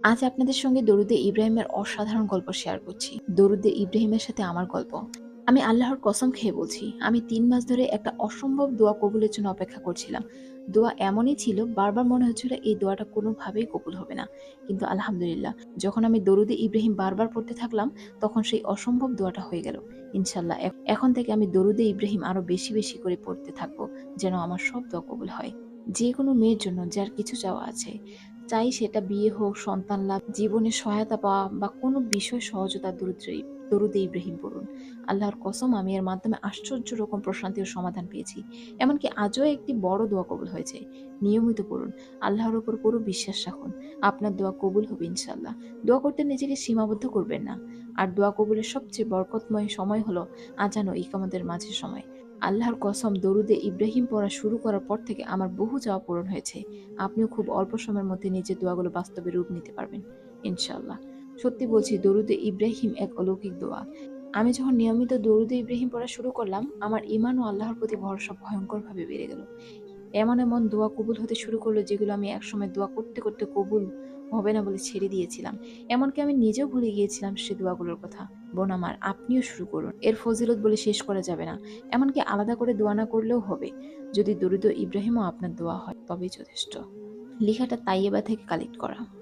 আজ আপনাদের সঙ্গে দরুদে ইব্রাহিমের অসাধারণ গল্প শেয়ার করছি। দরুদে ইব্রাহিমের সাথে আমার গল্প। আমি আল্লাহর কসম খেয়ে বলছি, আমি ৩ মাস ধরে একটা অসম্ভব দোয়া কবুলের জন্য অপেক্ষা করছিলাম। দোয়া এমনই ছিল, বারবার মনে হচ্ছিল এই দোয়াটা কোনোভাবেই কবুল হবে না। কিন্তু আলহামদুলিল্লাহ, যখন আমি দরুদে ইব্রাহিম বারবার পড়তে থাকলাম, তখন সেই অসম্ভব দোয়াটা হয়ে গেল। ইনশাল্লাহ এখন থেকে আমি দরুদে ইব্রাহিম আরো বেশি বেশি করে পড়তে থাকবো, যেন আমার সব দোয়া কবুল হয়। যে কোনো মেয়ের জন্য যার কিছু চাওয়া আছে, চাই সেটা বিয়ে হোক, সন্তান লাভ, জীবনে সহায়তা পাওয়া বা কোনো বিষয় সহজতা, দরুদে ইব্রাহিম পড়ুন। আল্লাহর কসম, আমি এর মাধ্যমে আশ্চর্য রকম প্রশান্তি ও সমাধান পেয়েছি। এমনকি আজও একটি বড় দোয়া কবুল হয়েছে। নিয়মিত পড়ুন, আল্লাহর উপর পুরো বিশ্বাস রাখুন, আপনার দোয়া কবুল হবে ইনশাল্লাহ। দোয়া করতে নিজেকে সীমাবদ্ধ করবেন না। আর দোয়া কবুলের সবচেয়ে বরকতময় সময় হলো আজান ও ইকামতের মাঝের সময়। আল্লাহর কসম, দরুদে ইব্রাহিম পড়া শুরু করার পর থেকে আমার বহু চাওয়া পূরণ হয়েছে। আপনিও খুব অল্প সময়ের মধ্যে নিজের দোয়াগুলো বাস্তবে রূপ নিতে পারবেন ইনশাআল্লাহ। সত্যি বলছি, দরুদে ইব্রাহিম এক অলৌকিক দোয়া। আমি যখন নিয়মিত দরুদে ইব্রাহিম পড়া শুরু করলাম, আমার ঈমান ও আল্লাহর প্রতি ভরসা ভয়ঙ্করভাবে বেড়ে গেল। এমন এমন দোয়া কবুল হতে শুরু করলো, যেগুলো আমি একসময় দোয়া করতে করতে কবুল হবে না বলে ছেড়ে দিয়েছিলাম। এমনকি আমি নিজেও ভুলে গিয়েছিলাম সে দোয়াগুলোর কথা। বোন আমার, আপনিও শুরু করুন। এর ফজিলত বলে শেষ করা যাবে না। এমনকি আলাদা করে দোয়া না করলেও হবে। যদি দরুদ ইব্রাহিমও আপনার দোয়া হয়, তবেই যথেষ্ট। লেখাটা তাইয়েবা থেকে কালেক্ট করা।